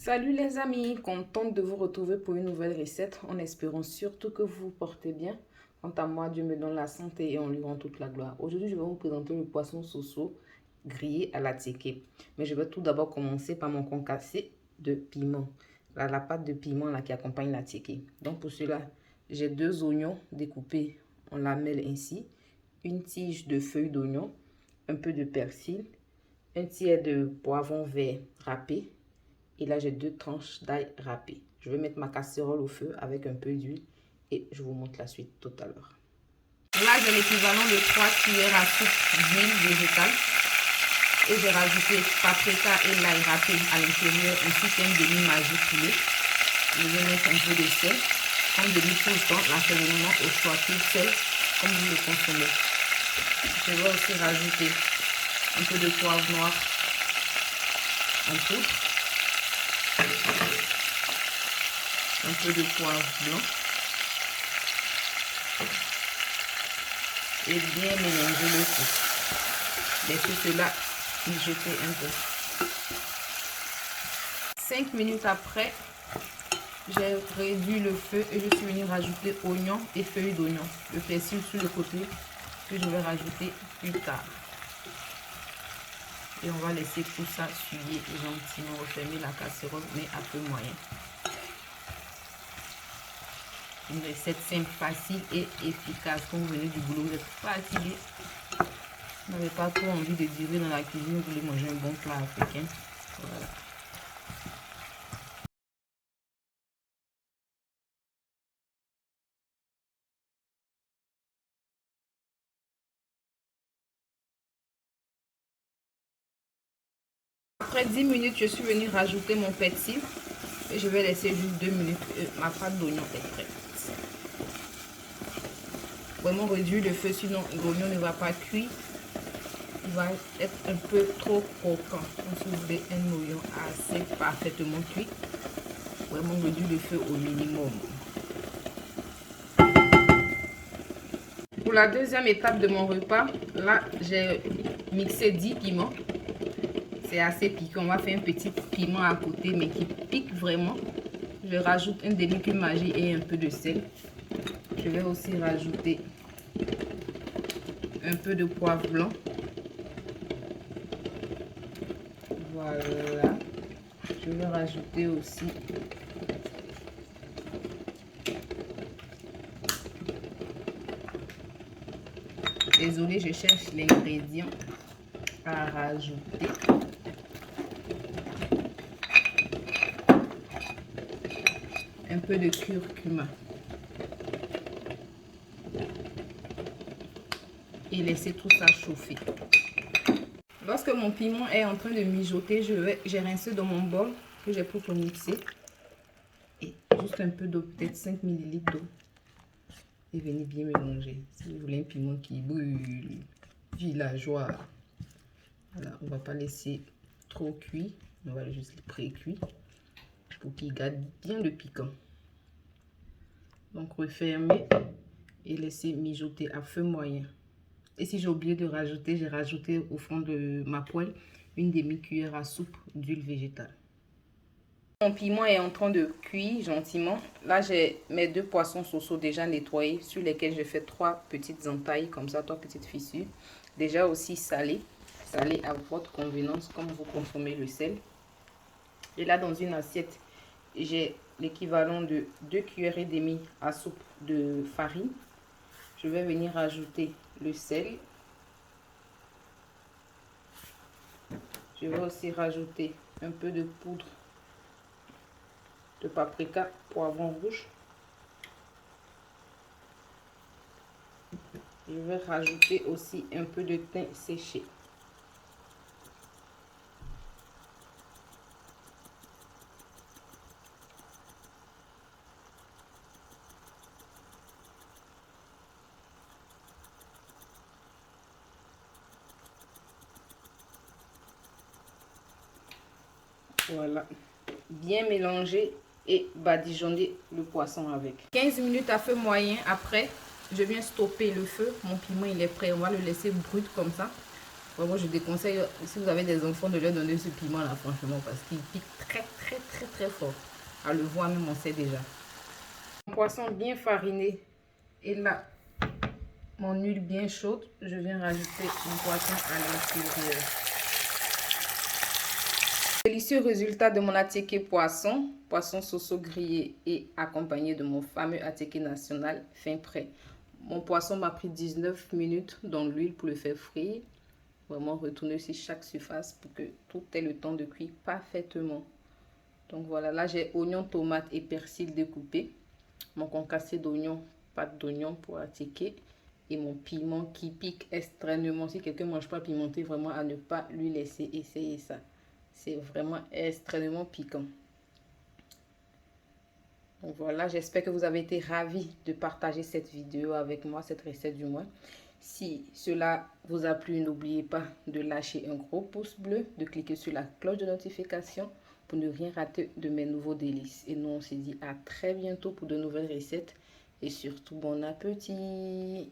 Salut les amis, contente de vous retrouver pour une nouvelle recette en espérant surtout que vous vous portez bien. Quant à moi, Dieu me donne la santé et on lui rend toute la gloire. Aujourd'hui, je vais vous présenter le poisson soso grillé à la tiéké. Mais je vais tout d'abord commencer par mon concassé de piment. Là, la pâte de piment là, qui accompagne la tiéké. Donc pour cela, j'ai 2 oignons découpés en lamelles ainsi, une tige de feuilles d'oignon, un peu de persil, un tiers de poivron vert râpé. Et là, j'ai 2 tranches d'ail râpé. Je vais mettre ma casserole au feu avec un peu d'huile et je vous montre la suite tout à l'heure. Là, j'ai l'équivalent de 3 cuillères à soupe d'huile végétale. Et j'ai rajouté paprika et l'ail râpé à l'intérieur ainsi qu'un demi-magi coulé. Je vais mettre un peu de sel. Comme demi tout le temps, l'assaisonnement au choix tout sel comme vous le consommez. Je vais aussi rajouter un peu de poivre noir en poudre. Un peu de poivre blanc et bien mélanger le tout. Laissez cela mijoter un peu. 5 minutes après, j'ai réduit le feu et je suis venue rajouter oignons et feuilles d'oignon. Le persil sur le côté que je vais rajouter plus tard. Et on va laisser tout ça suyer gentiment, refermer la casserole mais à feu moyen. Une recette simple, facile et efficace. Quand vous venez du boulot, vous êtes fatigué, vous n'avez pas trop envie de durer dans la cuisine, vous voulez manger un bon plat africain. Voilà. Après 10 minutes, je suis venue rajouter mon persil et je vais laisser juste 2 minutes. Ma pâte d'oignon est prête. Vraiment réduire le feu, sinon l'oignon ne va pas cuire. Il va être un peu trop croquant. Donc, si vous voulez un oignon assez parfaitement cuit, vraiment réduire le feu au minimum. Pour la deuxième étape de mon repas, là j'ai mixé 10 piments. C'est assez piquant. On va faire un petit piment à côté, mais qui pique vraiment. Je rajoute un demi-cuillère Maggi et un peu de sel. Je vais aussi rajouter un peu de poivre blanc. Voilà. Je vais rajouter aussi désolé, je cherche l'ingrédient à rajouter. Un peu de curcuma. Et laisser tout ça chauffer. Lorsque mon piment est en train de mijoter, j'ai rincé dans mon bol que j'ai pris pour mixer. Et juste un peu d'eau, peut-être 5 ml d'eau. Et venez bien mélanger. Si vous voulez un piment qui brûle, villageois. Voilà, on ne va pas laisser trop cuit. On va juste le pré-cuit pour qu'il garde bien le piquant. Donc refermer et laisser mijoter à feu moyen. Et si j'ai oublié de rajouter, j'ai rajouté au fond de ma poêle une demi-cuillère à soupe d'huile végétale. Mon piment est en train de cuire gentiment. Là, j'ai mes 2 poissons soso déjà nettoyés sur lesquels je fais 3 petites entailles, comme ça, 3 petites fissures. Déjà aussi salées. Salées à votre convenance, comme vous consommez le sel. Et là, dans une assiette, j'ai l'équivalent de 2 cuillères et demie à soupe de farine. Je vais venir ajouter le sel. Je vais aussi rajouter un peu de poudre de paprika, poivron rouge. Je vais rajouter aussi un peu de thym séché. Voilà, bien mélanger et badigeonner le poisson avec. 15 minutes à feu moyen après, je viens stopper le feu. Mon piment il est prêt, on va le laisser brut comme ça. Vraiment, je déconseille, si vous avez des enfants, de leur donner ce piment-là, franchement, parce qu'il pique très, très, très, très fort. À le voir même, on sait déjà. Mon poisson bien fariné. Et là, mon huile bien chaude, je viens rajouter mon poisson à l'intérieur. Délicieux résultat de mon attiéké poisson, poisson soso grillé et accompagné de mon fameux attiéké national fin prêt. Mon poisson m'a pris 19 minutes dans l'huile pour le faire frire. Vraiment retourner sur chaque surface pour que tout ait le temps de cuire parfaitement. Donc voilà, là j'ai oignon, tomate et persil découpé. Mon concassé d'oignon, pâte d'oignon pour attiéké. Et mon piment qui pique extrêmement. Si quelqu'un ne mange pas pimenté, vraiment à ne pas lui laisser essayer ça. C'est vraiment extrêmement piquant. Donc voilà, j'espère que vous avez été ravis de partager cette vidéo avec moi, cette recette du mois. Si cela vous a plu, n'oubliez pas de lâcher un gros pouce bleu, de cliquer sur la cloche de notification pour ne rien rater de mes nouveaux délices. Et nous, on se dit à très bientôt pour de nouvelles recettes. Et surtout, bon appétit!